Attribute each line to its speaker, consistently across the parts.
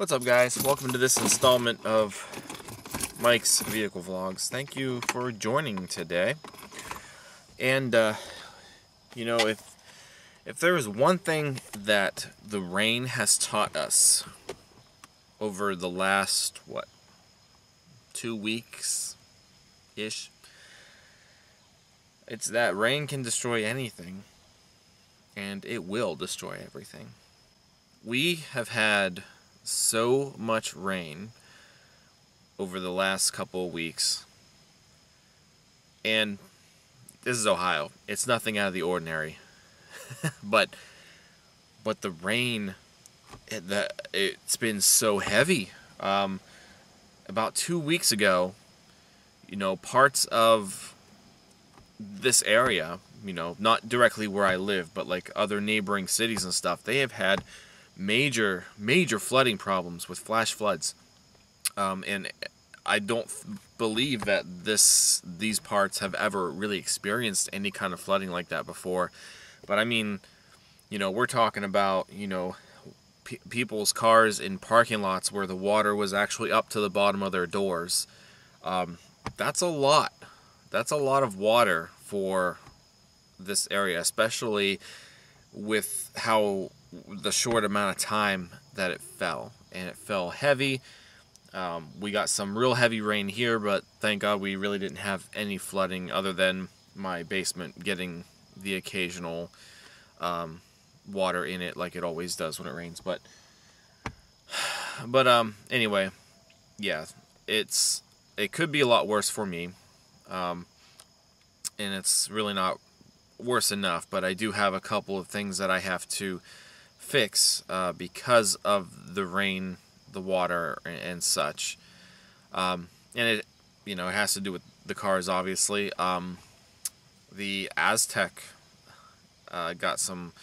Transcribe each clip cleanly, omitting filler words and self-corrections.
Speaker 1: What's up, guys? Welcome to this installment of Mike's Vehicle Vlogs. Thank you for joining today. And you know, if there is one thing that the rain has taught us over the last 2 weeks ish, it's that rain can destroy anything, and it will destroy everything. We have had so much rain over the last couple of weeks, and this is Ohio. It's nothing out of the ordinary. but the rain, it's been so heavy. About 2 weeks ago, you know, parts of this area, you know, not directly where I live, but like other neighboring cities and stuff, they have had major flooding problems with flash floods, and I don't believe that these parts have ever really experienced any kind of flooding like that before. But I mean, you know, we're talking about, you know, people's cars in parking lots where the water was actually up to the bottom of their doors. That's a lot. That's a lot of water for this area, especially with how the short amount of time that it fell. And it fell heavy. We got some real heavy rain here, but thank God we really didn't have any flooding other than my basement getting the occasional water in it like it always does when it rains. But anyway, yeah, it could be a lot worse for me, and it's really not worse enough, but I do have a couple of things that I have to fix because of the rain, the water, and such. And it, you know, it has to do with the cars, obviously. The Aztek got some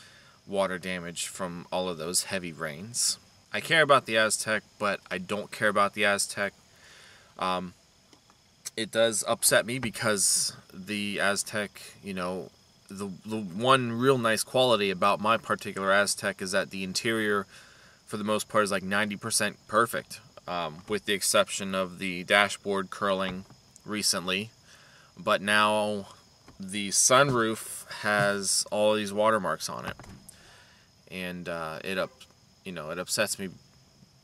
Speaker 1: water damage from all of those heavy rains. I care about the Aztek, but I don't care about the Aztek. It does upset me because the Aztek, you know, the one real nice quality about my particular Aztek is that the interior, for the most part, is like 90% perfect, with the exception of the dashboard curling recently. But now the sunroof has all these watermarks on it, and it upsets me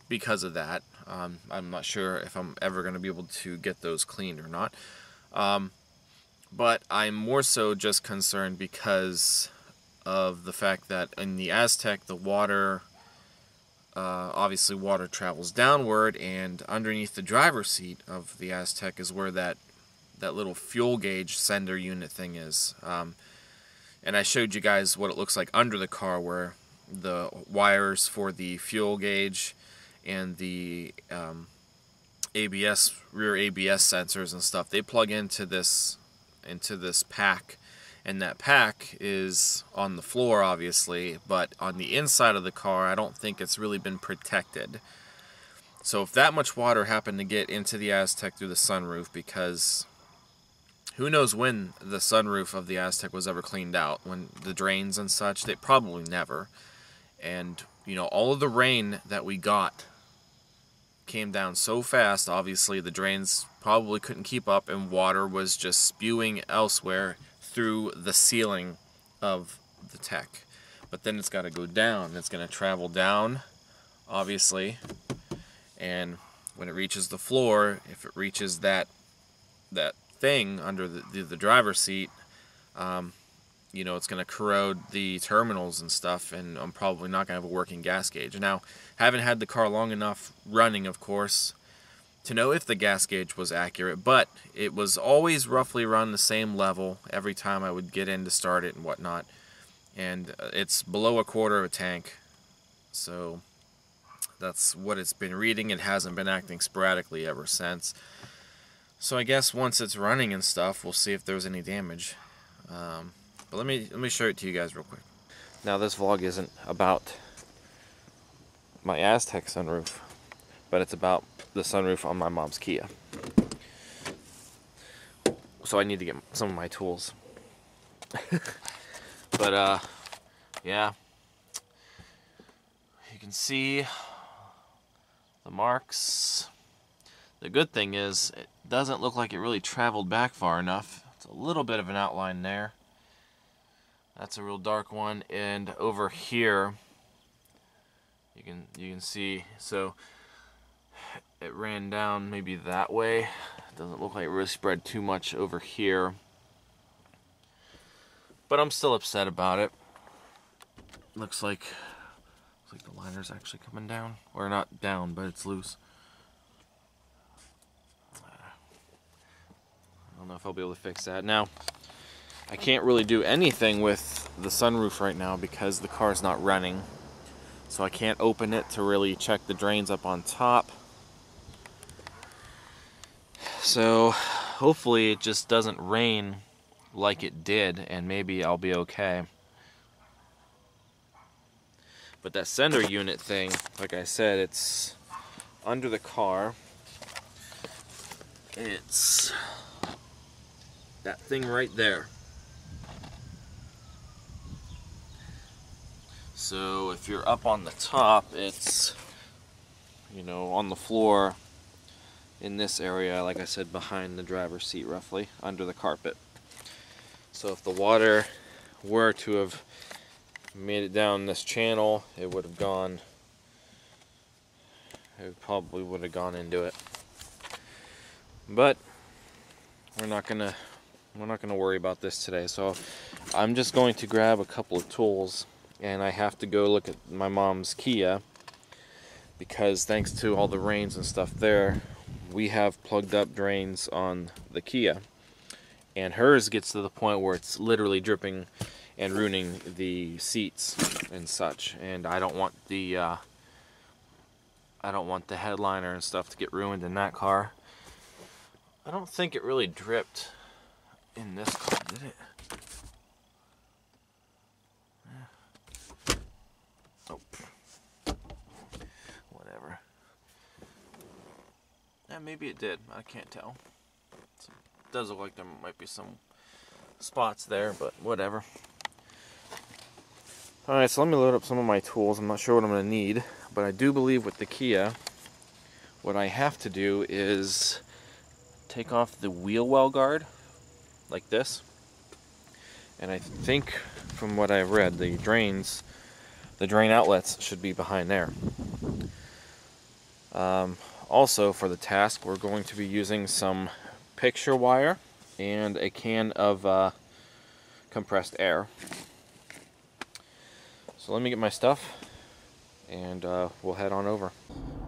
Speaker 1: because of that. I'm not sure if I'm ever going to be able to get those cleaned or not. But I'm more so just concerned because of the fact that in the Aztek, the water, obviously water travels downward, and underneath the driver's seat of the Aztek is where that little fuel gauge sender unit thing is. And I showed you guys what it looks like under the car, where the wires for the fuel gauge and the ABS, rear ABS sensors and stuff, they plug into this pack, and that pack is on the floor, obviously, but on the inside of the car, I don't think it's really been protected. So if that much water happened to get into the Aztek through the sunroof, because who knows when the sunroof of the Aztek was ever cleaned out, when the drains and such, they probably never. And, you know, all of the rain that we got came down so fast, obviously the drains probably couldn't keep up, and water was just spewing elsewhere through the ceiling of the tech. But then it's got to go down. It's going to travel down, obviously, and when it reaches the floor, if it reaches that thing under the driver's seat, you know, it's going to corrode the terminals and stuff, and I'm probably not going to have a working gas gauge. Now, haven't had the car long enough running, of course, to know if the gas gauge was accurate, but it was always roughly around the same level every time I would get in to start it and whatnot. And it's below a quarter of a tank, so that's what it's been reading. It hasn't been acting sporadically ever since. So I guess once it's running and stuff, we'll see if there's any damage. But let me show it to you guys real quick. Now, this vlog isn't about my Aztek sunroof, but it's about the sunroof on my mom's Kia. So I need to get some of my tools. But yeah, you can see the marks. The good thing is it doesn't look like it really traveled back far enough. It's a little bit of an outline there. That's a real dark one, and over here you can see, so it ran down maybe that way. It doesn't look like it really spread too much over here, but I'm still upset about it. Looks like the liner's actually coming down, or not down, but it's loose. I don't know if I'll be able to fix that. Now, I can't really do anything with the sunroof right now because the car's not running. So I can't open it to really check the drains up on top. So hopefully it just doesn't rain like it did, and maybe I'll be okay. But that sender unit thing, like I said, it's under the car. It's that thing right there. So if you're up on the top, it's, you know, on the floor in this area, like I said, behind the driver's seat roughly, under the carpet. So if the water were to have made it down this channel, it would have gone, it probably would have gone into it. But we're not gonna worry about this today. So I'm just going to grab a couple of tools, and I have to go look at my mom's Kia, because thanks to all the rains and stuff there, we have plugged up drains on the Kia, and hers gets to the point where it's literally dripping and ruining the seats and such. And I don't want the headliner and stuff to get ruined in that car. I don't think it really dripped in this car, did it? Oh, whatever. Yeah, maybe it did. I can't tell. It does look like there might be some spots there, but whatever. Alright, so let me load up some of my tools. I'm not sure what I'm going to need, but I do believe with the Kia, what I have to do is take off the wheel well guard, like this. And I think, from what I've read, the drain outlets should be behind there. Also, for the task, we're going to be using some picture wire and a can of compressed air. So let me get my stuff, and we'll head on over.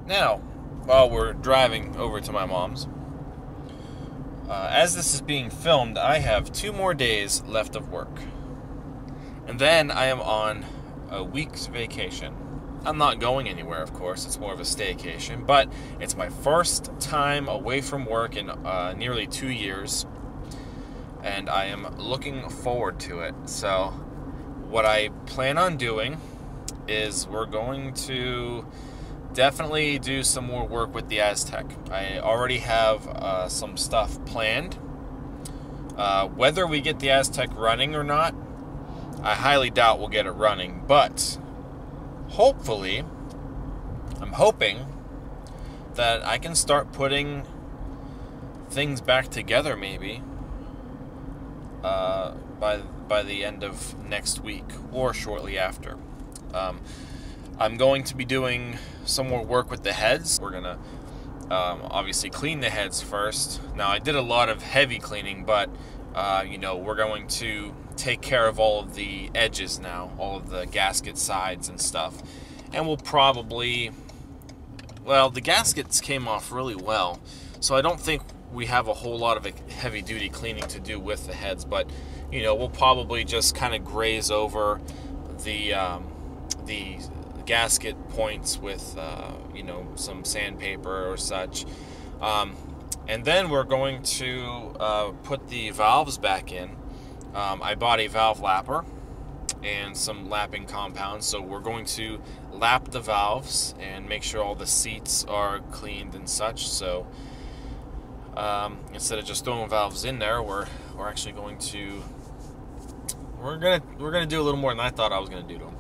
Speaker 1: Now, while we're driving over to my mom's, as this is being filmed, I have 2 more days left of work. And then I am on a week's vacation. I'm not going anywhere, of course. It's more of a staycation. But it's my first time away from work in nearly 2 years. And I am looking forward to it. So what I plan on doing is we're going to definitely do some more work with the Aztek. I already have some stuff planned. Whether we get the Aztek running or not, I highly doubt we'll get it running, but hopefully, I'm hoping that I can start putting things back together maybe by the end of next week or shortly after. I'm going to be doing some more work with the heads. We're gonna obviously clean the heads first. Now, I did a lot of heavy cleaning, but you know, we're going to take care of all of the edges now, all of the gasket sides and stuff. And we'll probably, well, the gaskets came off really well, so I don't think we have a whole lot of heavy duty cleaning to do with the heads, but you know, we'll probably just kind of graze over the gasket points with you know, some sandpaper or such, and then we're going to put the valves back in. I bought a valve lapper and some lapping compounds, so we're going to lap the valves and make sure all the seats are cleaned and such. So instead of just throwing valves in there, we're actually going to we're gonna do a little more than I thought I was gonna do to them.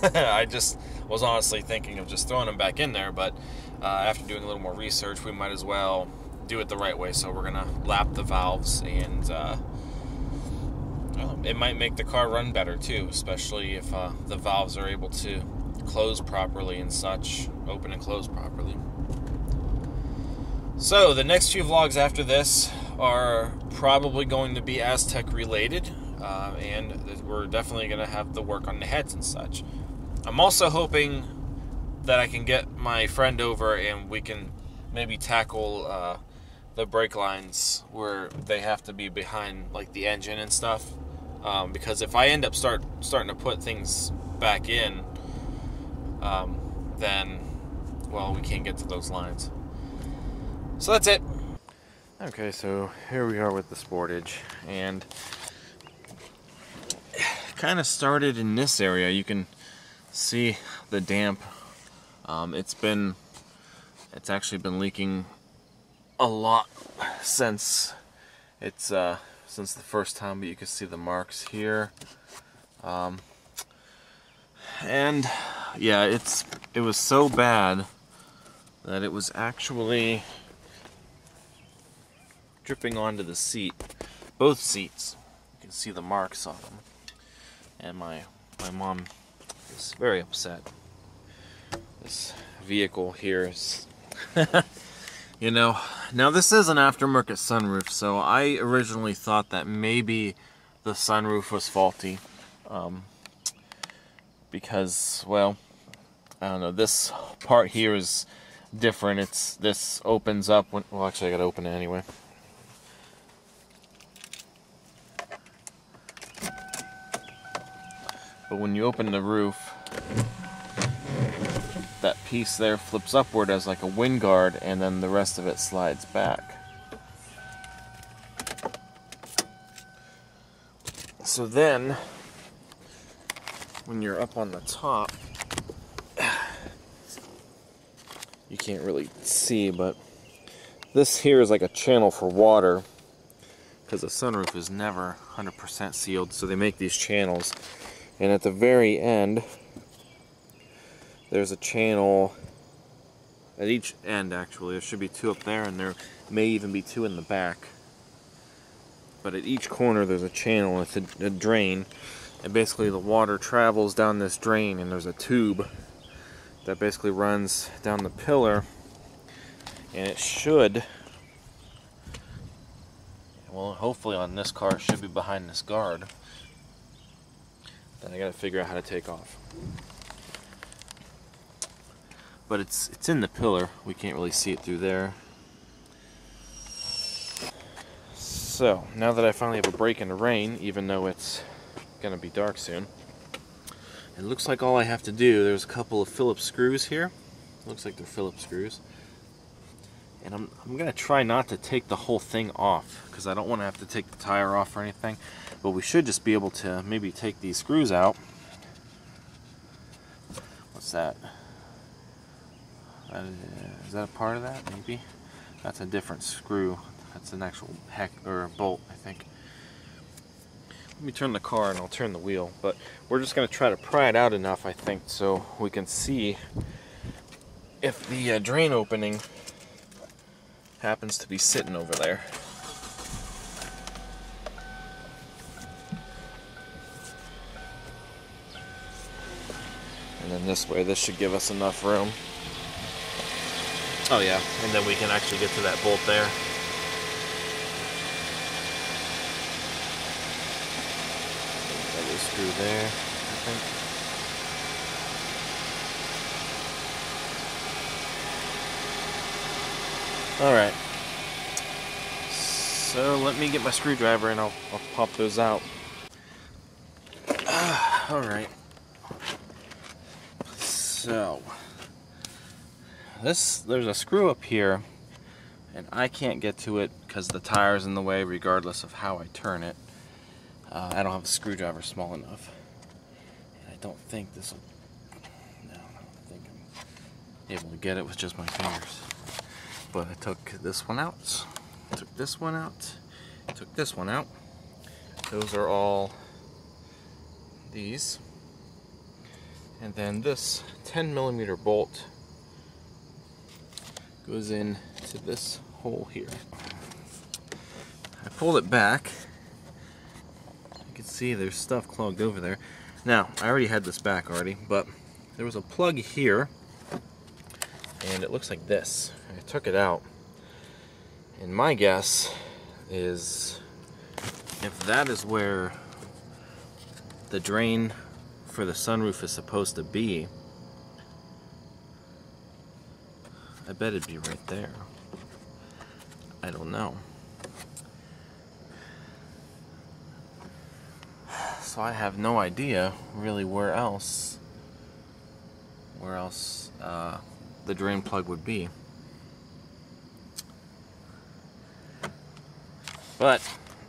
Speaker 1: I just was honestly thinking of just throwing them back in there, but after doing a little more research, we might as well do it the right way. So we're gonna lap the valves, and it might make the car run better too, especially if the valves are able to close properly and such, open and close properly. So the next few vlogs after this are probably going to be Aztek related, and we're definitely going to have the work on the heads and such. I'm also hoping that I can get my friend over and we can maybe tackle the brake lines where they have to be behind like the engine and stuff, because if I end up starting to put things back in, then, well, we can't get to those lines. So that's it. Okay, so here we are with the Spotage, and kind of started in this area. You can see the damp. It's actually been leaking a lot since the first time, but you can see the marks here. And yeah, it was so bad that it was actually dripping onto the seat, both seats. You can see the marks on them, and my mom is very upset. This vehicle here is you know, now this is an aftermarket sunroof, so I originally thought that maybe the sunroof was faulty, because, well, I don't know, this part here is different. This opens up when, well, actually I gotta open it anyway. But when you open the roof, that piece there flips upward as like a wind guard, and then the rest of it slides back. So then, when you're up on the top, you can't really see, but this here is like a channel for water, because the sunroof is never 100% sealed, so they make these channels. And at the very end, there's a channel at each end, actually. There should be two up there, and there may even be two in the back. But at each corner there's a channel, it's a drain. And basically the water travels down this drain, and there's a tube that basically runs down the pillar. And it should, well, hopefully on this car it should be behind this guard. Then I gotta figure out how to take off. But it's in the pillar. We can't really see it through there. So now that I finally have a break in the rain, even though it's gonna be dark soon, it looks like all I have to do, there's a couple of Phillips screws here. Looks like they're Phillips screws. And I'm gonna try not to take the whole thing off, because I don't want to have to take the tire off or anything. But we should just be able to maybe take these screws out. What's that? Is that a part of that? Maybe? That's a different screw. That's an actual bolt, I think. Let me turn the car and I'll turn the wheel. But we're just going to try to pry it out enough, I think, so we can see if the drain opening happens to be sitting over there. And then this way, this should give us enough room. Oh yeah, and then we can actually get to that bolt there. Another screw there, I think. Alright. So let me get my screwdriver and I'll pop those out. Alright. So there's a screw up here, and I can't get to it because the tire's in the way regardless of how I turn it. I don't have a screwdriver small enough. And I don't think this will... No, I don't think I'm able to get it with just my fingers. But I took this one out, took this one out, took this one out. Those are all these. And then this 10mm bolt goes in to this hole here. I pulled it back. You can see there's stuff clogged over there. Now, I already had this back already, but there was a plug here, and it looks like this. I took it out, and my guess is if that is where the drain for the sunroof is supposed to be, I bet it'd be right there. I don't know. So I have no idea really where else the drain plug would be. But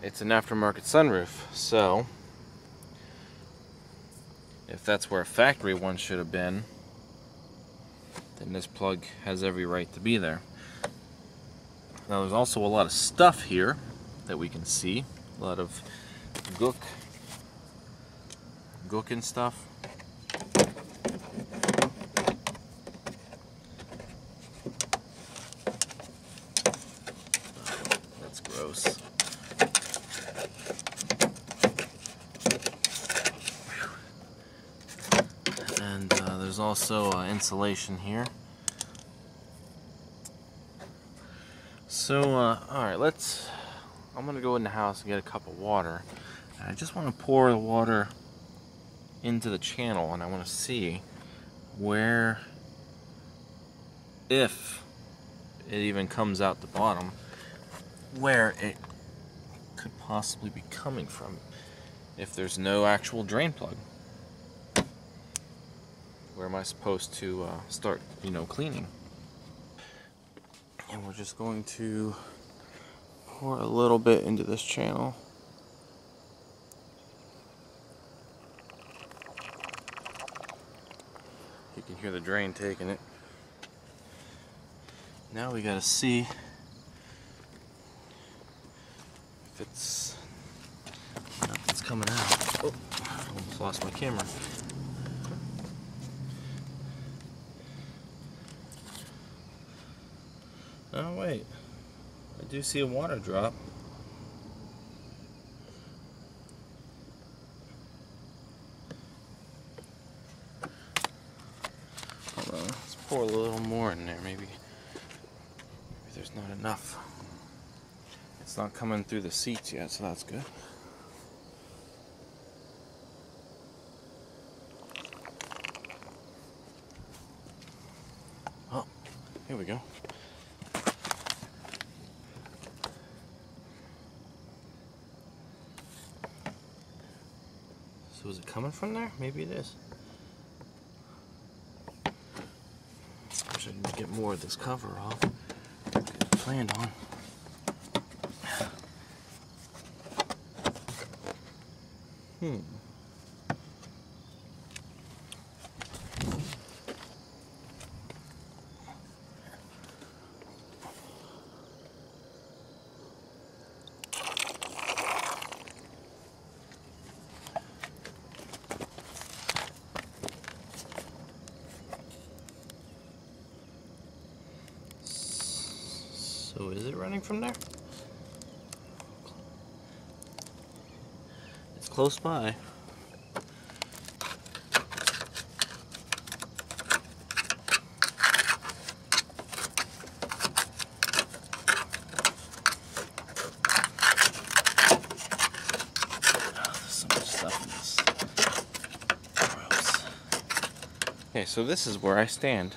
Speaker 1: it's an aftermarket sunroof, so if that's where a factory one should have been, then this plug has every right to be there. Now there's also a lot of stuff here that we can see, a lot of gook and stuff. That's gross. And there's also insulation here. So, alright, I'm gonna go in the house and get a cup of water. And I just want to pour the water into the channel, and I want to see where, if it even comes out the bottom, where it could possibly be coming from if there's no actual drain plug. Where am I supposed to start, cleaning? And we're just going to pour a little bit into this channel. You can hear the drain taking it. Now we gotta see if nothing's coming out. Oh, I almost lost my camera. Oh wait, I do see a water drop. Hold on, let's pour a little more in there. Maybe there's not enough. It's not coming through the seats yet, so that's good. Oh, here we go. So is it coming from there? Maybe it is. Wish I could get more of this cover off. Planned on. So is it running from there? It's close by. Okay, so this is where I stand.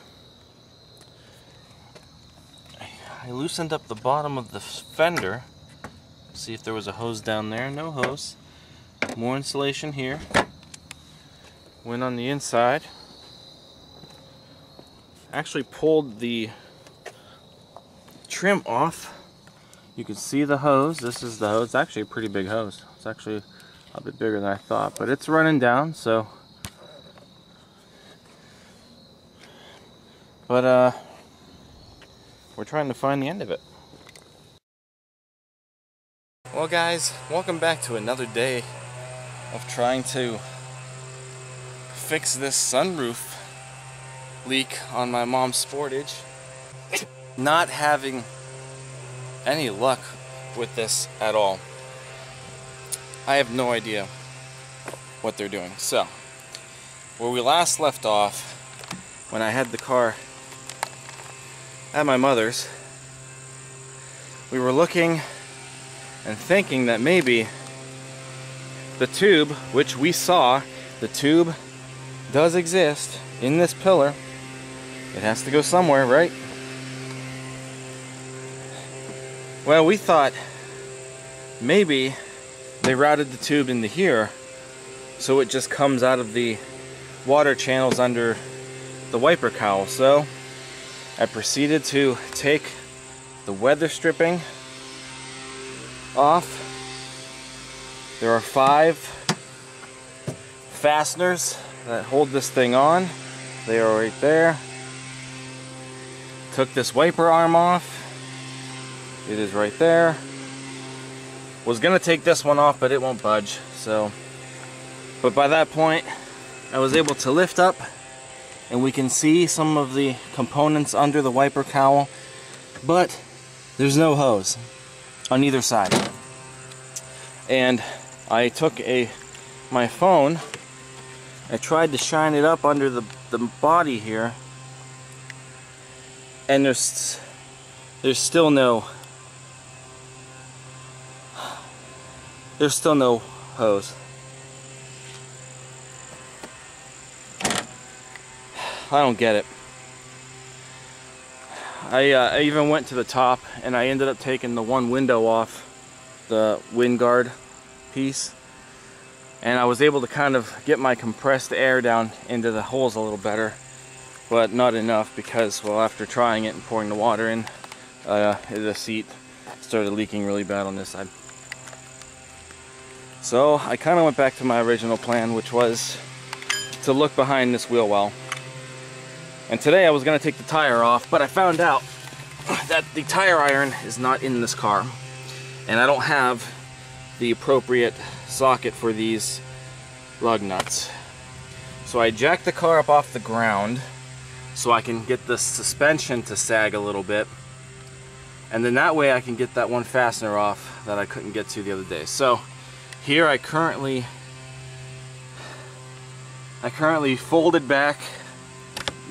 Speaker 1: I loosened up the bottom of the fender. See if there was a hose down there. No hose. More insulation here. Went on the inside. Actually pulled the trim off. You can see the hose. This is the hose. It's actually a pretty big hose. It's actually a bit bigger than I thought, but it's running down, so. But we're trying to find the end of it. Well guys, welcome back to another day of trying to fix this sunroof leak on my mom's Sportage. Not having any luck with this at all. I have no idea what they're doing. So, where we last left off, when I had the car at my mother's, we were looking and thinking that maybe the tube, which we saw, the tube does exist in this pillar. It has to go somewhere, right? Well, we thought maybe they routed the tube into here so it just comes out of the water channels under the wiper cowl. So I proceeded to take the weather stripping off. There are 5 fasteners that hold this thing on. They are right there. Took this wiper arm off. It is right there. Was gonna take this one off, but it won't budge. So, but by that point, I was able to lift up, and we can see some of the components under the wiper cowl, but there's no hose on either side. And I took my phone, I tried to shine it up under the body here, and there's still no hose. I don't get it. I even went to the top, and I ended up taking the one window off, the wind guard piece, and I was able to kind of get my compressed air down into the holes a little better, but not enough because, well, after trying it and pouring the water in, the seat started leaking really bad on this side. So I kind of went back to my original plan, which was to look behind this wheel well. And today I was going to take the tire off, but I found out that the tire iron is not in this car, and I don't have the appropriate socket for these lug nuts. So I jacked the car up off the ground so I can get the suspension to sag a little bit, and then that way I can get that one fastener off that I couldn't get to the other day. So here I currently folded back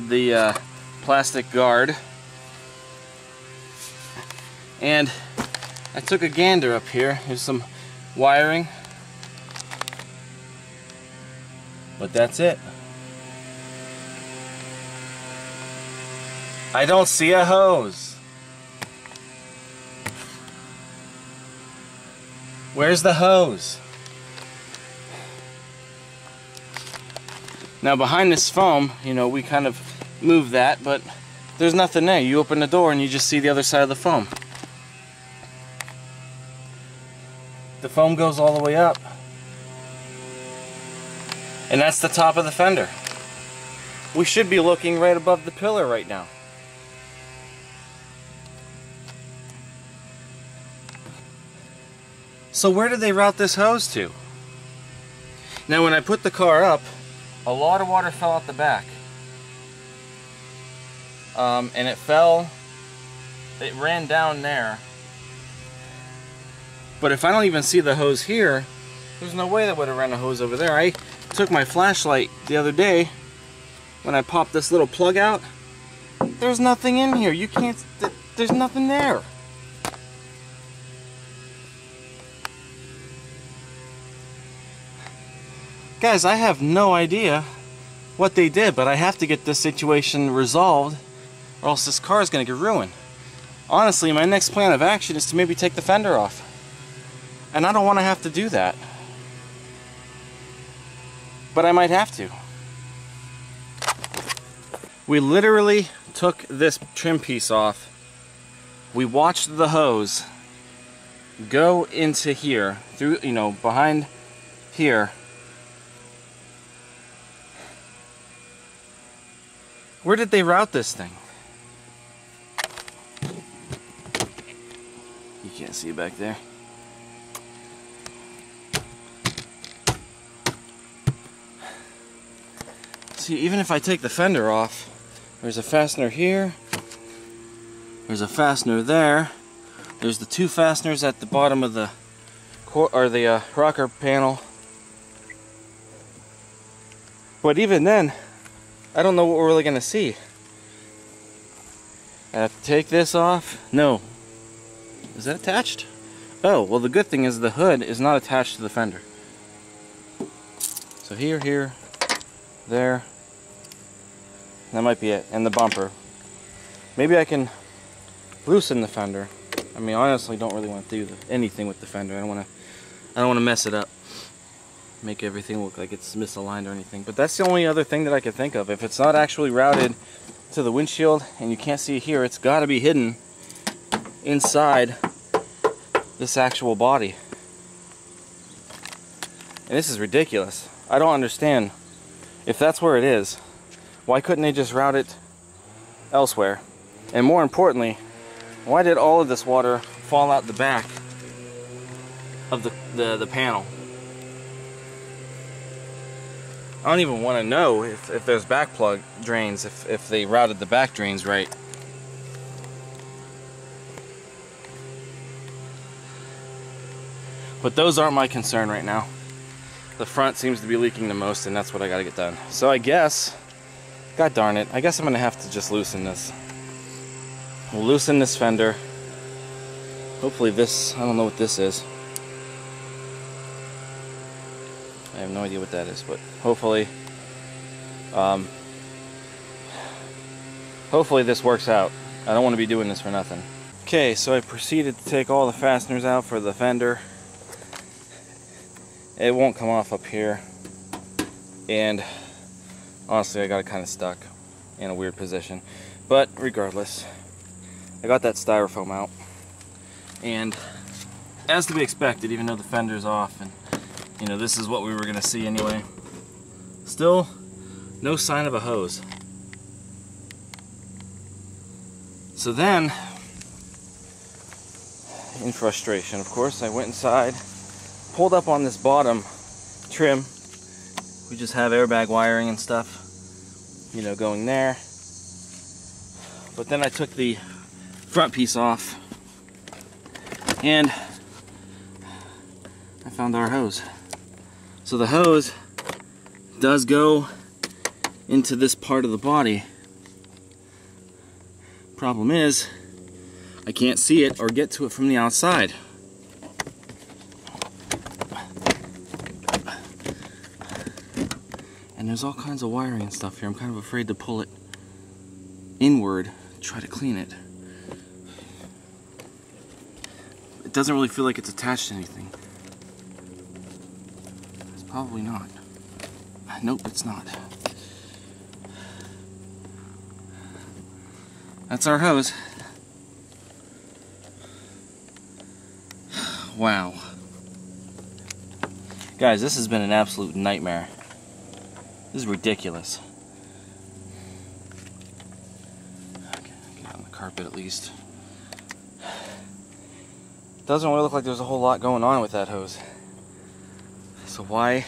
Speaker 1: the plastic guard, and I took a gander up here. Here's some wiring, but that's it. I don't see a hose. Where's the hose? Now behind this foam, you know, we kind of move that, but there's nothing there. You open the door and you just see the other side of the foam. The foam goes all the way up. And that's the top of the fender. We should be looking right above the pillar right now. So where did they route this hose to? Now when I put the car up, a lot of water fell out the back. And it ran down there. But if I don't even see the hose here, there's no way that would have ran a hose over there. I took my flashlight the other day, when I popped this little plug out, there's nothing in here. You can't, there's nothing there. Guys, I have no idea what they did, but I have to get this situation resolved, or else this car is going to get ruined. Honestly, my next plan of action is to maybe take the fender off. And I don't want to have to do that. But I might have to. We literally took this trim piece off. We watched the hose go into here, through, you know, behind here. Where did they route this thing? You can't see it back there.
Speaker 2: See, even if I take the fender off, there's a fastener here, there's a fastener there, there's the two fasteners at the bottom of the rocker panel. But even then, I don't know what we're really gonna see. I have to take this off. No. Is that attached? Oh, well, the good thing is the hood is not attached to the fender. So here, there. That might be it. And the bumper. Maybe I can loosen the fender. I mean, honestly, don't really want to do anything with the fender. I don't want to mess it up. Make everything look like it's misaligned or anything. But that's the only other thing that I could think of. If it's not actually routed to the windshield and you can't see it here, it's got to be hidden inside this actual body. And this is ridiculous. I don't understand. If that's where it is, why couldn't they just route it elsewhere? And more importantly, why did all of this water fall out the back of the panel? I don't even want to know if there's back plug drains, if they routed the back drains right. But those aren't my concern right now. The front seems to be leaking the most, and that's what I gotta get done. So I guess, god darn it, I guess I'm gonna have to just loosen this. We'll loosen this fender. Hopefully this, I don't know what this is. I have no idea what that is, but hopefully, hopefully this works out. I don't want to be doing this for nothing. Okay, so I proceeded to take all the fasteners out for the fender. It won't come off up here, and honestly I got it kind of stuck in a weird position, but regardless, I got that styrofoam out, and as to be expected, even though the fender's off and you know this is what we were gonna see anyway, still no sign of a hose. So then, in frustration of course, I went inside, pulled up on this bottom trim. We just have airbag wiring and stuff, you know, going there. But then I took the front piece off and I found our hose. So the hose does go into this part of the body. Problem is, I can't see it or get to it from the outside. And there's all kinds of wiring and stuff here. I'm kind of afraid to pull it inward, try to clean it. It doesn't really feel like it's attached to anything. It's probably not. Nope, it's not. That's our hose. Wow. Guys, this has been an absolute nightmare. This is ridiculous. Okay, get on the carpet at least. Doesn't really look like there's a whole lot going on with that hose. So why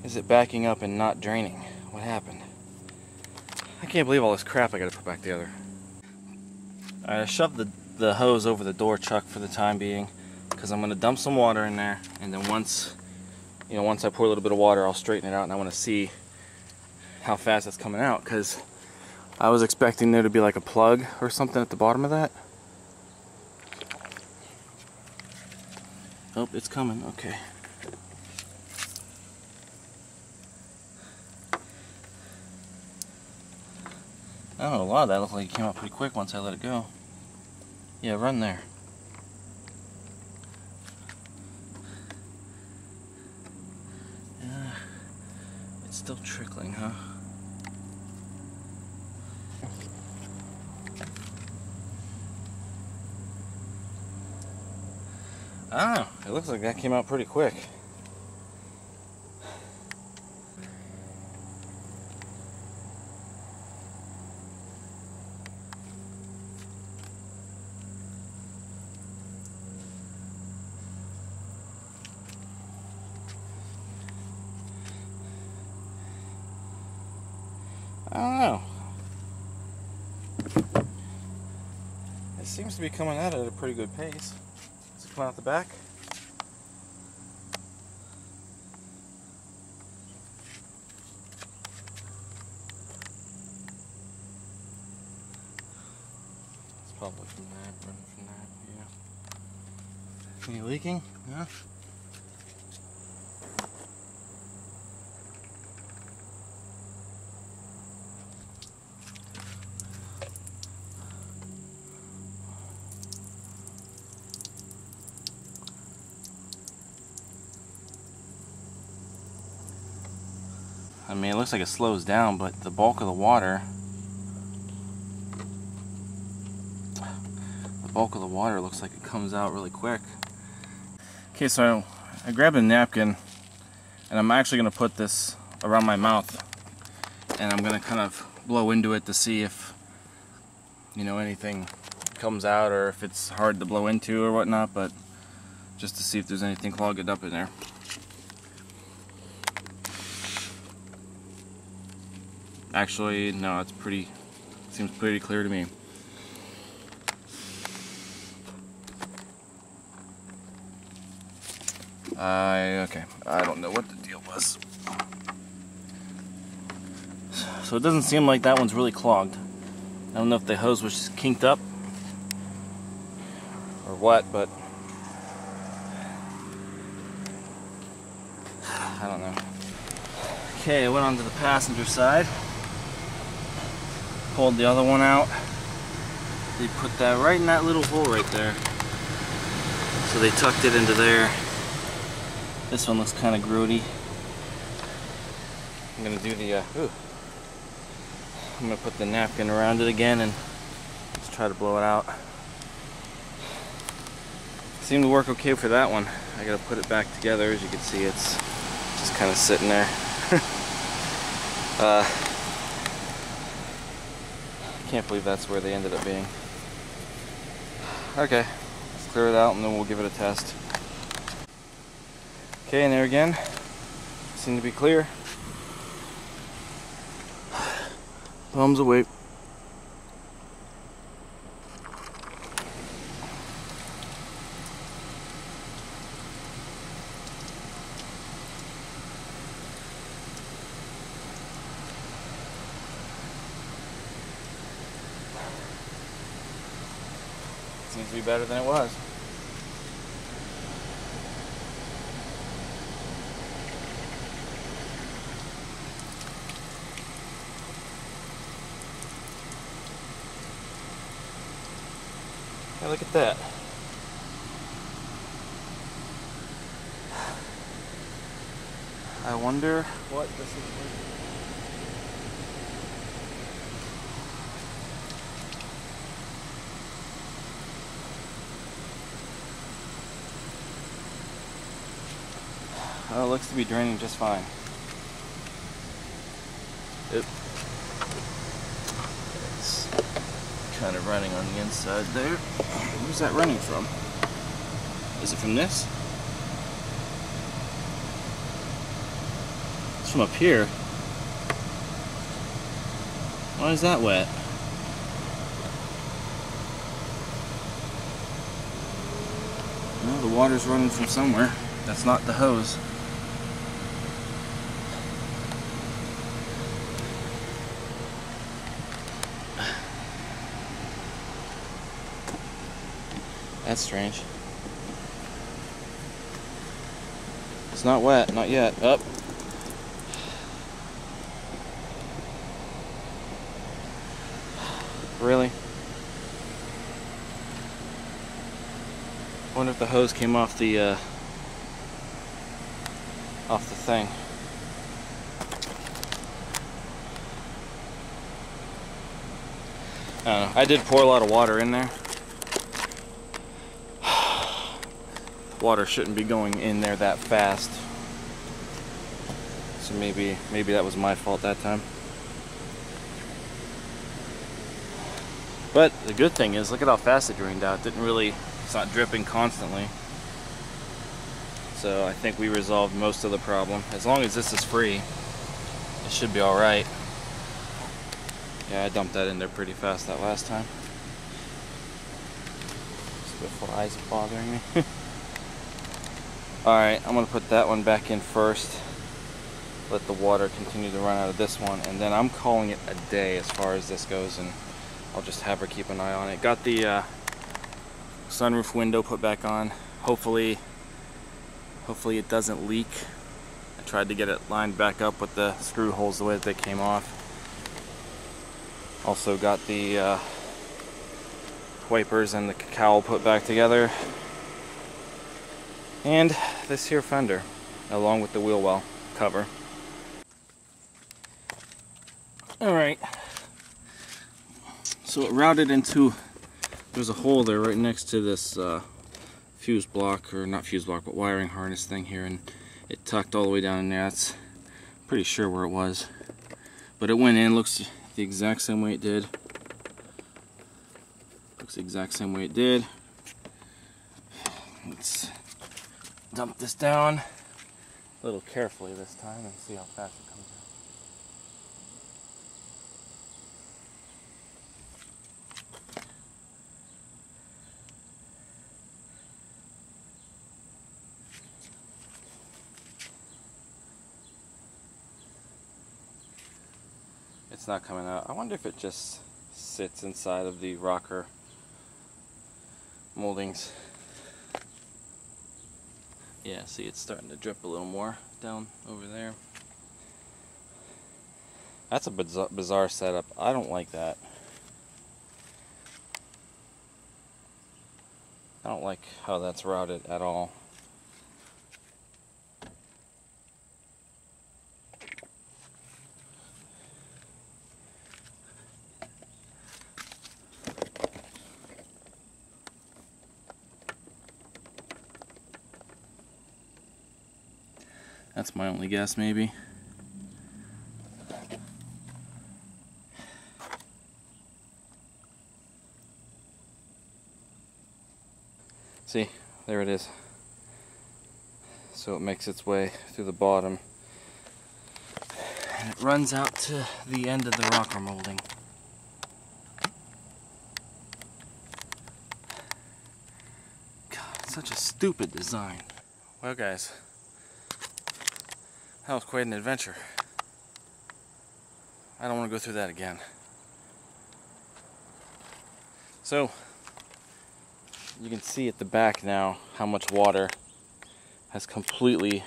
Speaker 2: is it backing up and not draining? What happened? I can't believe all this crap I gotta put back together. Alright, I shoved the hose over the door chuck for the time being because I'm gonna dump some water in there, and then once I pour a little bit of water, I'll straighten it out, and I want to see how fast it's coming out, because I was expecting there to be like a plug or something at the bottom of that. Oh, it's coming. Okay. I don't know, a lot of that looked like it came out pretty quick once I let it go. Yeah, run there. Yeah, it's still trickling, huh? I don't know, it looks like that came out pretty quick. I don't know. It seems to be coming out at a pretty good pace. Does it come out the back? It's probably from that, running from that, yeah. Any leaking? No? I mean, it looks like it slows down, but the bulk of the water looks like it comes out really quick. Okay, so I grabbed a napkin and I'm actually going to put this around my mouth and I'm going to kind of blow into it to see if, you know, anything comes out or if it's hard to blow into or whatnot, but just to see if there's anything clogged up in there. Actually, no, it's seems pretty clear to me. Okay, I don't know what the deal was. So it doesn't seem like that one's really clogged. I don't know if the hose was just kinked up or what, but I don't know. Okay, I went onto the passenger side. Pulled the other one out. They put that right in that little hole right there. So they tucked it into there. This one looks kind of grody. I'm gonna do the I'm gonna put the napkin around it again and let's try to blow it out. Seemed to work okay for that one. I gotta put it back together. As you can see, it's just kind of sitting there. Can't believe that's where they ended up being. Okay, let's clear it out and then we'll give it a test. Okay, and there again, seem to be clear. Thumbs away. Seems to be better than it was. Hey, look at that. I wonder what this is like. Oh, it looks to be draining just fine. It's kind of running on the inside there. Where's that running from? Is it from this? It's from up here. Why is that wet? Well, the water's running from somewhere. That's not the hose. That's strange. It's not wet, not yet. Up. Really? I wonder if the hose came off the thing. I don't know. I did pour a lot of water in there. Water shouldn't be going in there that fast. So maybe that was my fault that time. But the good thing is, look at how fast it drained out. It's not dripping constantly. So I think we resolved most of the problem. As long as this is free, it should be alright. Yeah, I dumped that in there pretty fast that last time. Just the flies bothering me. Alright, I'm going to put that one back in first. Let the water continue to run out of this one. And then I'm calling it a day as far as this goes. And I'll just have her keep an eye on it. Got the sunroof window put back on. Hopefully it doesn't leak. I tried to get it lined back up with the screw holes the way that they came off. Also got the wipers and the cowl put back together. And this here fender, along with the wheel well cover. Alright. So it routed into, there's a hole there right next to this fuse block, or not fuse block, but wiring harness thing here, and it tucked all the way down in there. That's pretty sure where it was. But it went in, looks the exact same way it did. Looks the exact same way it did. Let's dump this down a little carefully this time and see how fast it comes out. It's not coming out. I wonder if it just sits inside of the rocker moldings. Yeah, see, it's starting to drip a little more down over there. That's a bizarre setup. I don't like that. I don't like how that's routed at all. That's my only guess, maybe. See, there it is. So it makes its way through the bottom. And it runs out to the end of the rocker molding. God, such a stupid design. Well, guys, that was quite an adventure. I don't want to go through that again. So, you can see at the back now how much water has completely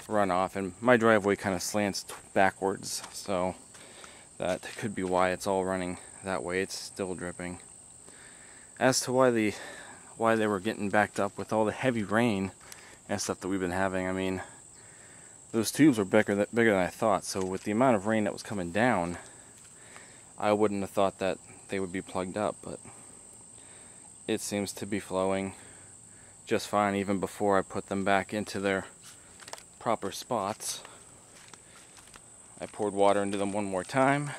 Speaker 2: run off. And my driveway kind of slants backwards, so that could be why it's all running that way. It's still dripping. As to why they were getting backed up with all the heavy rain and stuff that we've been having, I mean, those tubes were bigger than I thought, so with the amount of rain that was coming down, I wouldn't have thought that they would be plugged up, but it seems to be flowing just fine even before I put them back into their proper spots. I poured water into them one more time.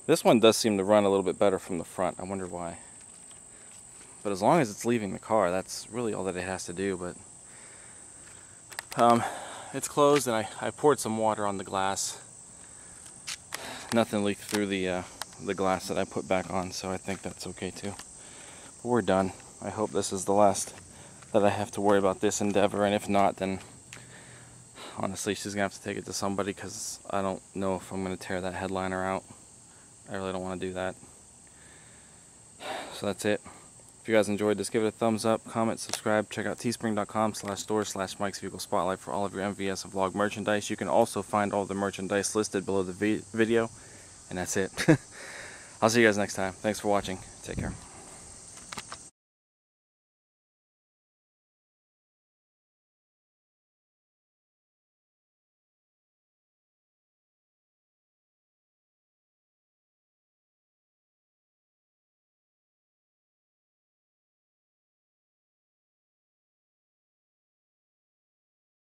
Speaker 2: This one does seem to run a little bit better from the front. I wonder why. But as long as it's leaving the car, that's really all that it has to do. But it's closed, and I poured some water on the glass. Nothing leaked through the glass that I put back on, so I think that's okay too. But we're done. I hope this is the last that I have to worry about this endeavor, and if not, then honestly she's gonna have to take it to somebody, because I don't know if I'm gonna tear that headliner out. I really don't want to do that. So that's it. If you guys enjoyed this, give it a thumbs up, comment, subscribe. Check out teespring.com/store/Mike's Vehicle Spotlight for all of your MVS and vlog merchandise. You can also find all the merchandise listed below the video. And that's it. I'll see you guys next time. Thanks for watching. Take care.